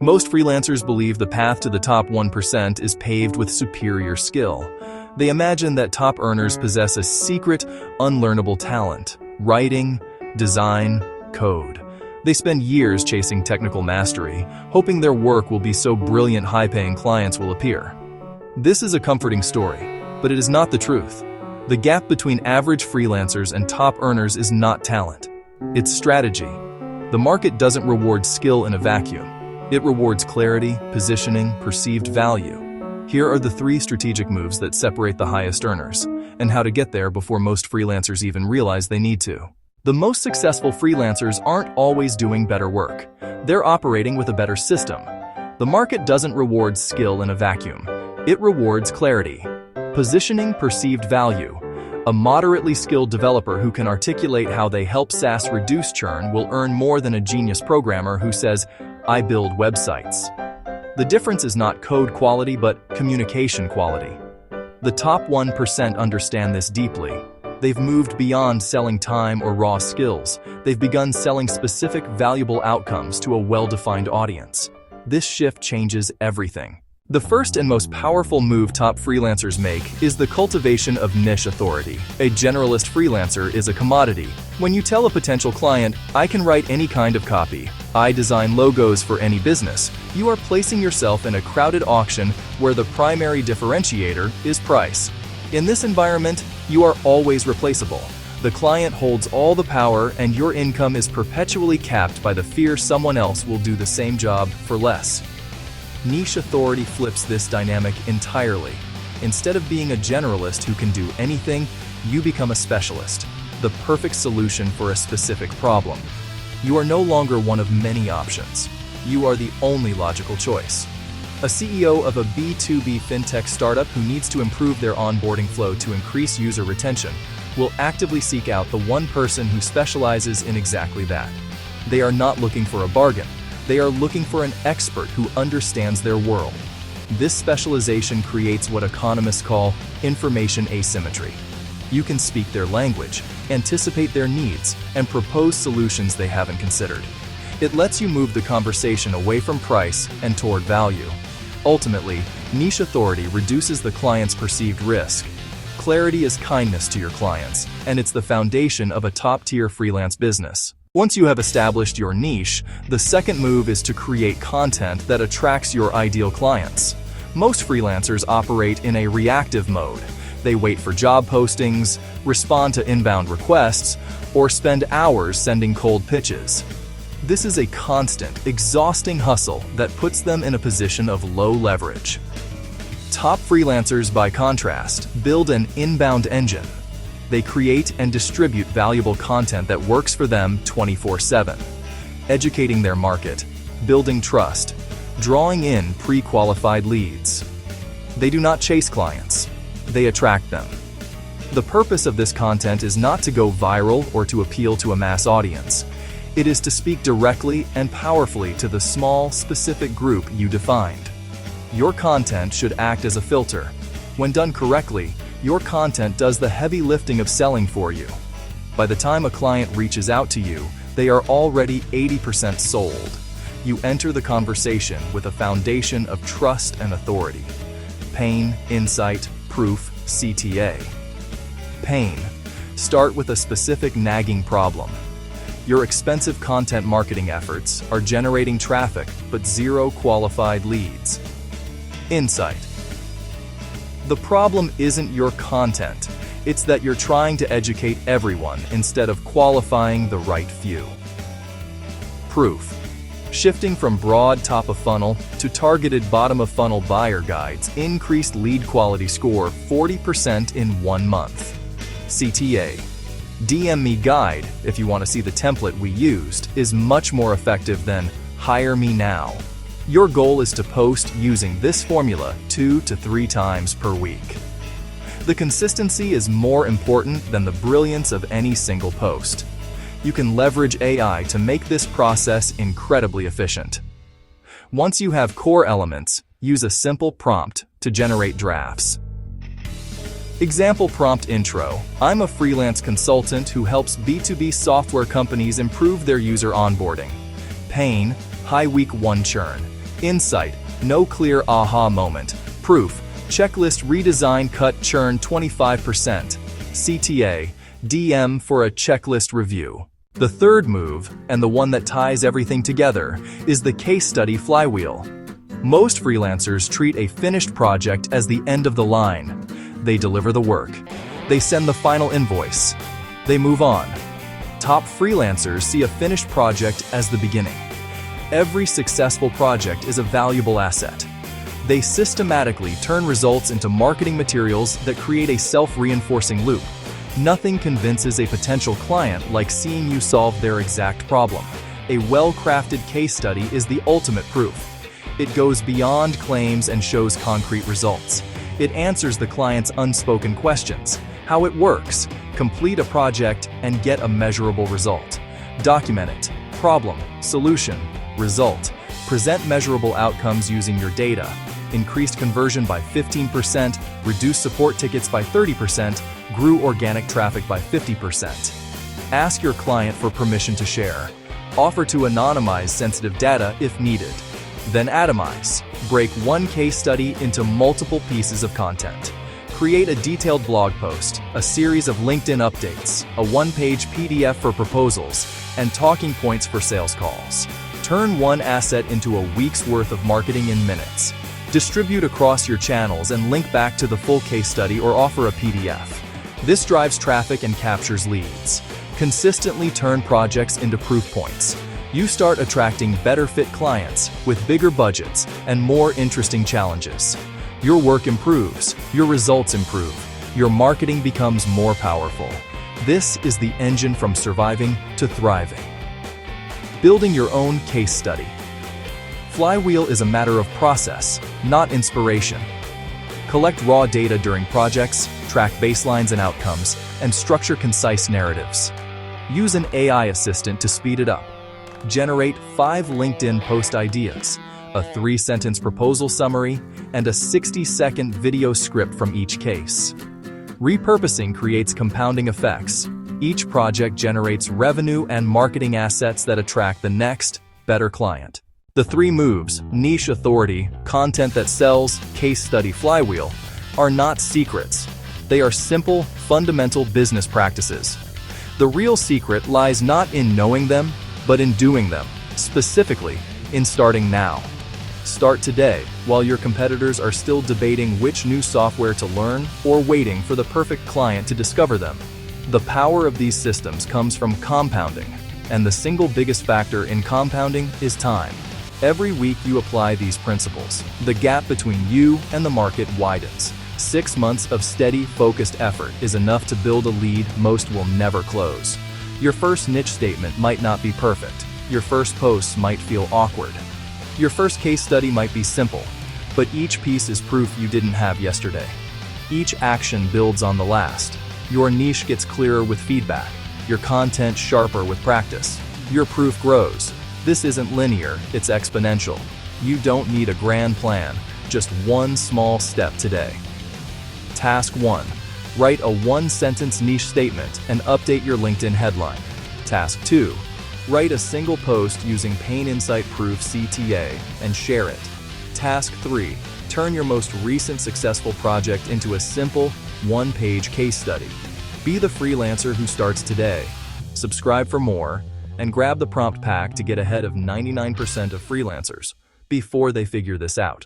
Most freelancers believe the path to the top 1% is paved with superior skill. They imagine that top earners possess a secret, unlearnable talent: writing, design, code. They spend years chasing technical mastery, hoping their work will be so brilliant high-paying clients will appear. This is a comforting story, but it is not the truth. The gap between average freelancers and top earners is not talent. It's strategy. The market doesn't reward skill in a vacuum. It rewards clarity, positioning, perceived value. Here are the 3 strategic moves that separate the highest earners, and how to get there before most freelancers even realize they need to. The most successful freelancers aren't always doing better work. They're operating with a better system. The market doesn't reward skill in a vacuum. It rewards clarity. Positioning, perceived value. A moderately skilled developer who can articulate how they help SaaS reduce churn will earn more than a genius programmer who says, "I build websites." The difference is not code quality, but communication quality. The top 1% understand this deeply. They've moved beyond selling time or raw skills. They've begun selling specific, valuable outcomes to a well-defined audience. This shift changes everything. The first and most powerful move top freelancers make is the cultivation of niche authority. A generalist freelancer is a commodity. When you tell a potential client, "I can write any kind of copy, I design logos for any business," you are placing yourself in a crowded auction where the primary differentiator is price. In this environment, you are always replaceable. The client holds all the power, and your income is perpetually capped by the fear someone else will do the same job for less. Niche authority flips this dynamic entirely. Instead of being a generalist who can do anything, you become a specialist, the perfect solution for a specific problem. You are no longer one of many options. You are the only logical choice. A CEO of a B2B fintech startup who needs to improve their onboarding flow to increase user retention will actively seek out the one person who specializes in exactly that. They are not looking for a bargain. They are looking for an expert who understands their world. This specialization creates what economists call information asymmetry. You can speak their language, anticipate their needs, and propose solutions they haven't considered. It lets you move the conversation away from price and toward value. Ultimately, niche authority reduces the client's perceived risk. Clarity is kindness to your clients, and it's the foundation of a top-tier freelance business. Once you have established your niche, the second move is to create content that attracts your ideal clients. Most freelancers operate in a reactive mode. They wait for job postings, respond to inbound requests, or spend hours sending cold pitches. This is a constant, exhausting hustle that puts them in a position of low leverage. Top freelancers, by contrast, build an inbound engine. They create and distribute valuable content that works for them 24/7, educating their market, building trust, drawing in pre-qualified leads. They do not chase clients, they attract them. The purpose of this content is not to go viral or to appeal to a mass audience. It is to speak directly and powerfully to the small, specific group you defined. Your content should act as a filter. When done correctly, your content does the heavy lifting of selling for you. By the time a client reaches out to you, they are already 80% sold. You enter the conversation with a foundation of trust and authority. Pain, insight, proof, CTA. Pain. Start with a specific nagging problem. Your expensive content marketing efforts are generating traffic but zero qualified leads. Insight. The problem isn't your content, it's that you're trying to educate everyone instead of qualifying the right few. Proof. Shifting from broad top-of-funnel to targeted bottom-of-funnel buyer guides increased lead quality score 40% in 1 month. CTA. DM me guide, if you want to see the template we used, is much more effective than hire me now. Your goal is to post using this formula 2 to 3 times per week. The consistency is more important than the brilliance of any single post. You can leverage AI to make this process incredibly efficient. Once you have core elements, use a simple prompt to generate drafts. Example prompt intro. I'm a freelance consultant who helps B2B software companies improve their user onboarding. Pain, high week 1 churn. Insight, no clear aha moment. Proof, checklist redesign cut churn 25%. CTA, DM for a checklist review. The third move, and the one that ties everything together, is the case study flywheel. Most freelancers treat a finished project as the end of the line. They deliver the work. They send the final invoice. They move on. Top freelancers see a finished project as the beginning. Every successful project is a valuable asset. They systematically turn results into marketing materials that create a self-reinforcing loop. Nothing convinces a potential client like seeing you solve their exact problem. A well-crafted case study is the ultimate proof. It goes beyond claims and shows concrete results. It answers the client's unspoken questions, how it works, complete a project, and get a measurable result. Document it. Problem, solution, result. Present measurable outcomes using your data. Increased conversion by 15%, reduced support tickets by 30%, grew organic traffic by 50%. Ask your client for permission to share. Offer to anonymize sensitive data if needed. Then atomize. Break one case study into multiple pieces of content. Create a detailed blog post, a series of LinkedIn updates, a one-page PDF for proposals, and talking points for sales calls. Turn one asset into a week's worth of marketing in minutes. Distribute across your channels and link back to the full case study or offer a PDF. This drives traffic and captures leads. Consistently turn projects into proof points. You start attracting better fit clients with bigger budgets and more interesting challenges. Your work improves, your results improve, your marketing becomes more powerful. This is the engine from surviving to thriving. Building your own case study. Flywheel is a matter of process, not inspiration. Collect raw data during projects, track baselines and outcomes, and structure concise narratives. Use an AI assistant to speed it up. Generate 5 LinkedIn post ideas, a 3-sentence proposal summary, and a 60-second video script from each case. Repurposing creates compounding effects. Each project generates revenue and marketing assets that attract the next, better client. The 3 moves, niche authority, content that sells, case study flywheel, are not secrets. They are simple, fundamental business practices. The real secret lies not in knowing them, but in doing them, specifically in starting now. Start today, while your competitors are still debating which new software to learn or waiting for the perfect client to discover them. The power of these systems comes from compounding, and the single biggest factor in compounding is time. Every week you apply these principles, the gap between you and the market widens. 6 months of steady, focused effort is enough to build a lead most will never close. Your first niche statement might not be perfect. Your first posts might feel awkward. Your first case study might be simple, but each piece is proof you didn't have yesterday. Each action builds on the last. Your niche gets clearer with feedback. Your content sharper with practice. Your proof grows. This isn't linear, it's exponential. You don't need a grand plan, just one small step today. Task 1. Write a 1-sentence niche statement and update your LinkedIn headline. Task 2. Write a single post using Pain Insight Proof CTA and share it. Task 3. Turn your most recent successful project into a simple, 1-page case study. Be the freelancer who starts today. Subscribe for more, and grab the prompt pack to get ahead of 99% of freelancers before they figure this out.